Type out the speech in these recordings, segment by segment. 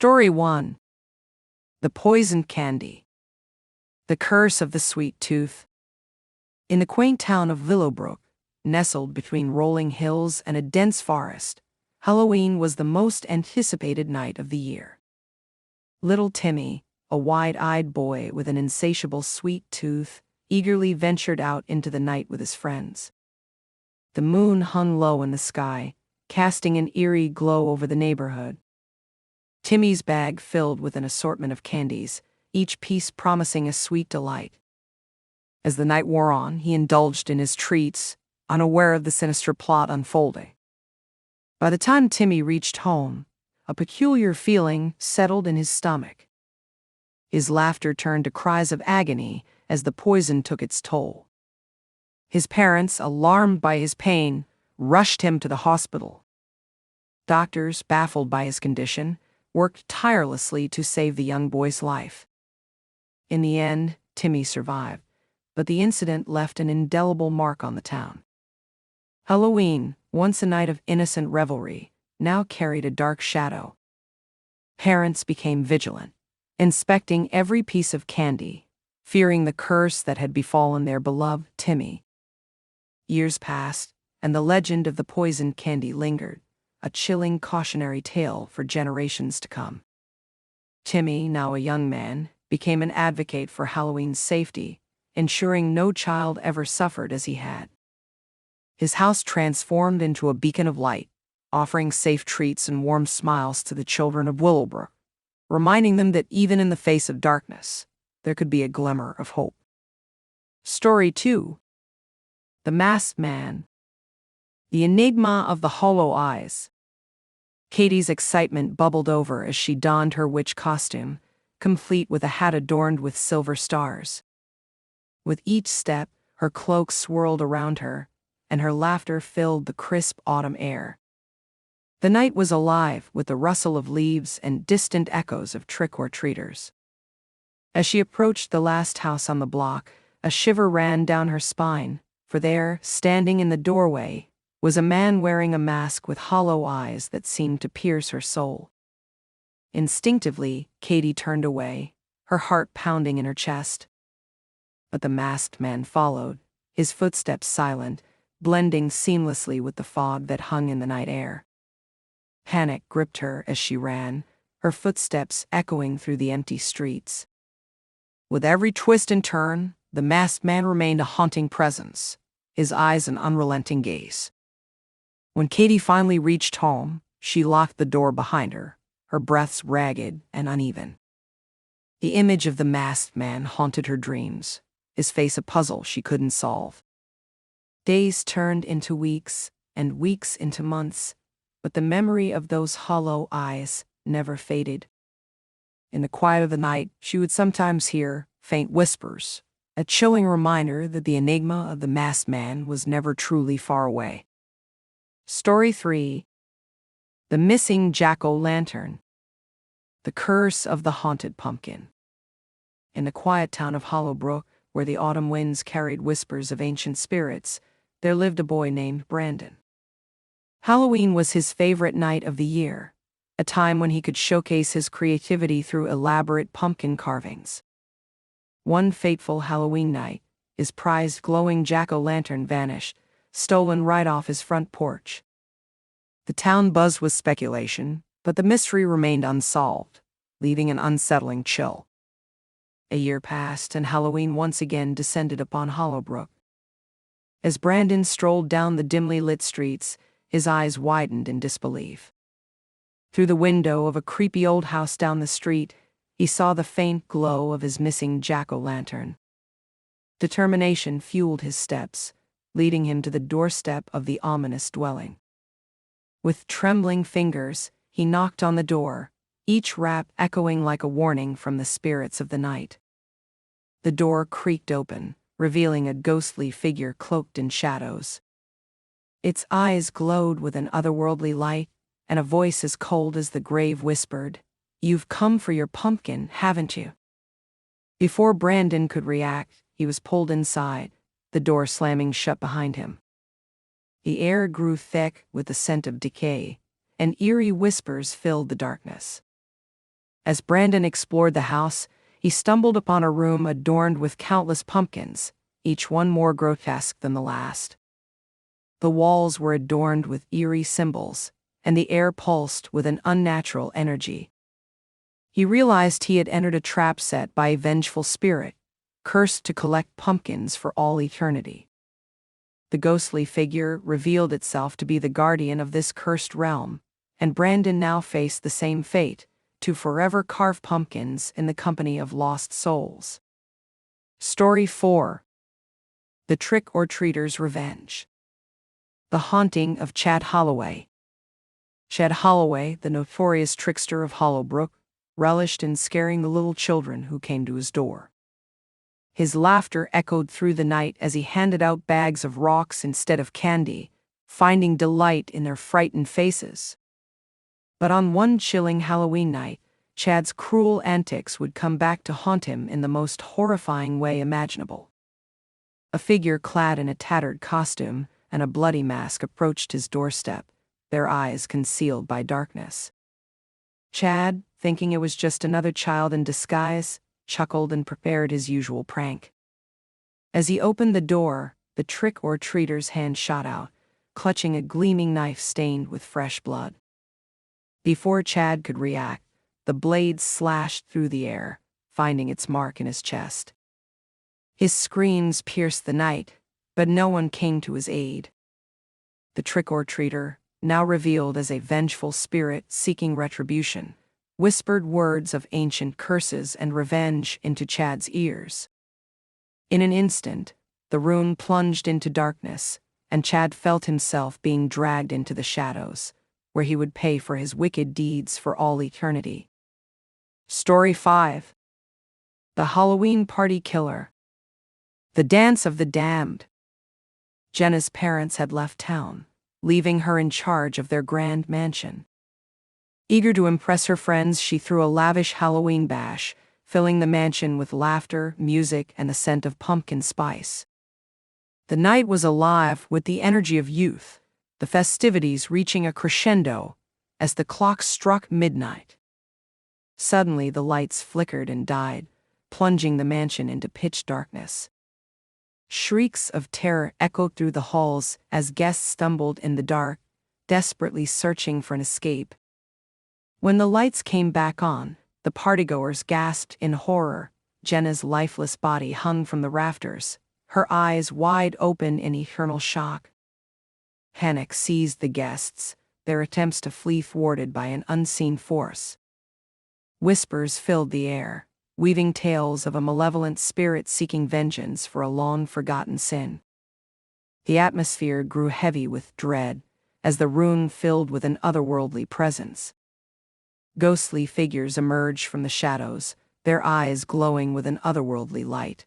Story 1. The Poisoned Candy. The Curse of the Sweet Tooth. In the quaint town of Willowbrook, nestled between rolling hills and a dense forest, Halloween was the most anticipated night of the year. Little Timmy, a wide-eyed boy with an insatiable sweet tooth, eagerly ventured out into the night with his friends. The moon hung low in the sky, casting an eerie glow over the neighborhood. Timmy's bag filled with an assortment of candies, each piece promising a sweet delight. As the night wore on, he indulged in his treats, unaware of the sinister plot unfolding. By the time Timmy reached home, a peculiar feeling settled in his stomach. His laughter turned to cries of agony as the poison took its toll. His parents, alarmed by his pain, rushed him to the hospital. Doctors, baffled by his condition, worked tirelessly to save the young boy's life. In the end, Timmy survived, but the incident left an indelible mark on the town. Halloween, once a night of innocent revelry, now carried a dark shadow. Parents became vigilant, inspecting every piece of candy, fearing the curse that had befallen their beloved Timmy. Years passed, and the legend of the poisoned candy lingered, a chilling cautionary tale for generations to come. Timmy, now a young man, became an advocate for Halloween's safety, ensuring no child ever suffered as he had. His house transformed into a beacon of light, offering safe treats and warm smiles to the children of Willowbrook, reminding them that even in the face of darkness, there could be a glimmer of hope. Story 2. The Masked Man. The Enigma of the Hollow Eyes. Katie's excitement bubbled over as she donned her witch costume, complete with a hat adorned with silver stars. With each step, her cloak swirled around her, and her laughter filled the crisp autumn air. The night was alive with the rustle of leaves and distant echoes of trick-or-treaters. As she approached the last house on the block, a shiver ran down her spine, for there, standing in the doorway, was a man wearing a mask with hollow eyes that seemed to pierce her soul. Instinctively, Katie turned away, her heart pounding in her chest. But the masked man followed, his footsteps silent, blending seamlessly with the fog that hung in the night air. Panic gripped her as she ran, her footsteps echoing through the empty streets. With every twist and turn, the masked man remained a haunting presence, his eyes an unrelenting gaze. When Katie finally reached home, she locked the door behind her, her breaths ragged and uneven. The image of the masked man haunted her dreams, his face a puzzle she couldn't solve. Days turned into weeks, and weeks into months, but the memory of those hollow eyes never faded. In the quiet of the night, she would sometimes hear faint whispers, a chilling reminder that the enigma of the masked man was never truly far away. Story 3. The Missing Jack-o'-lantern. The Curse of the Haunted Pumpkin. In the quiet town of Hollowbrook, where the autumn winds carried whispers of ancient spirits, there lived a boy named Brandon. Halloween was his favorite night of the year, a time when he could showcase his creativity through elaborate pumpkin carvings. One fateful Halloween night, his prized glowing jack-o'-lantern vanished, stolen right off his front porch. The town buzzed with speculation, but the mystery remained unsolved, leaving an unsettling chill. A year passed, and Halloween once again descended upon Hollowbrook. As Brandon strolled down the dimly lit streets, his eyes widened in disbelief. Through the window of a creepy old house down the street, he saw the faint glow of his missing jack-o'-lantern. Determination fueled his steps, leading him to the doorstep of the ominous dwelling. With trembling fingers, he knocked on the door, each rap echoing like a warning from the spirits of the night. The door creaked open, revealing a ghostly figure cloaked in shadows. Its eyes glowed with an otherworldly light, and a voice as cold as the grave whispered, "You've come for your pumpkin, haven't you?" Before Brandon could react, he was pulled inside, the door slamming shut behind him. The air grew thick with the scent of decay, and eerie whispers filled the darkness. As Brandon explored the house, he stumbled upon a room adorned with countless pumpkins, each one more grotesque than the last. The walls were adorned with eerie symbols, and the air pulsed with an unnatural energy. He realized he had entered a trap set by a vengeful spirit, cursed to collect pumpkins for all eternity. The ghostly figure revealed itself to be the guardian of this cursed realm, and Brandon now faced the same fate, to forever carve pumpkins in the company of lost souls. Story 4. The Trick-or-Treater's Revenge. The Haunting of Chad Holloway. Chad Holloway, the notorious trickster of Hollowbrook, relished in scaring the little children who came to his door. His laughter echoed through the night as he handed out bags of rocks instead of candy, finding delight in their frightened faces. But on one chilling Halloween night, Chad's cruel antics would come back to haunt him in the most horrifying way imaginable. A figure clad in a tattered costume and a bloody mask approached his doorstep, their eyes concealed by darkness. Chad, thinking it was just another child in disguise, chuckled and prepared his usual prank. As he opened the door, the trick-or-treater's hand shot out, clutching a gleaming knife stained with fresh blood. Before Chad could react, the blade slashed through the air, finding its mark in his chest. His screams pierced the night, but no one came to his aid. The trick-or-treater, now revealed as a vengeful spirit seeking retribution, whispered words of ancient curses and revenge into Chad's ears. In an instant, the room plunged into darkness, and Chad felt himself being dragged into the shadows, where he would pay for his wicked deeds for all eternity. Story 5. The Halloween Party Killer. The Dance of the Damned. Jenna's parents had left town, leaving her in charge of their grand mansion. Eager to impress her friends, she threw a lavish Halloween bash, filling the mansion with laughter, music, and the scent of pumpkin spice. The night was alive with the energy of youth, the festivities reaching a crescendo as the clock struck midnight. Suddenly, the lights flickered and died, plunging the mansion into pitch darkness. Shrieks of terror echoed through the halls as guests stumbled in the dark, desperately searching for an escape. When the lights came back on, the partygoers gasped in horror. Jenna's lifeless body hung from the rafters, her eyes wide open in eternal shock. Panic seized the guests, their attempts to flee thwarted by an unseen force. Whispers filled the air, weaving tales of a malevolent spirit seeking vengeance for a long-forgotten sin. The atmosphere grew heavy with dread, as the room filled with an otherworldly presence. Ghostly figures emerged from the shadows, their eyes glowing with an otherworldly light.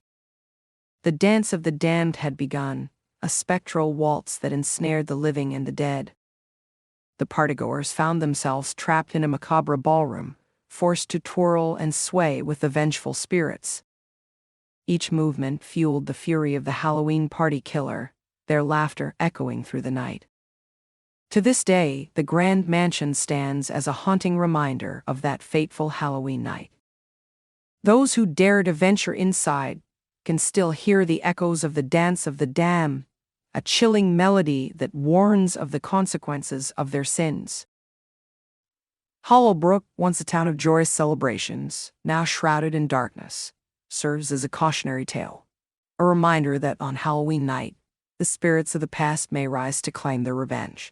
The dance of the damned had begun, a spectral waltz that ensnared the living and the dead. The partygoers found themselves trapped in a macabre ballroom, forced to twirl and sway with the vengeful spirits. Each movement fueled the fury of the Halloween party killer, their laughter echoing through the night. To this day, the Grand Mansion stands as a haunting reminder of that fateful Halloween night. Those who dare to venture inside can still hear the echoes of the Dance of the Damned, a chilling melody that warns of the consequences of their sins. Hollowbrook, once a town of joyous celebrations, now shrouded in darkness, serves as a cautionary tale, a reminder that on Halloween night, the spirits of the past may rise to claim their revenge.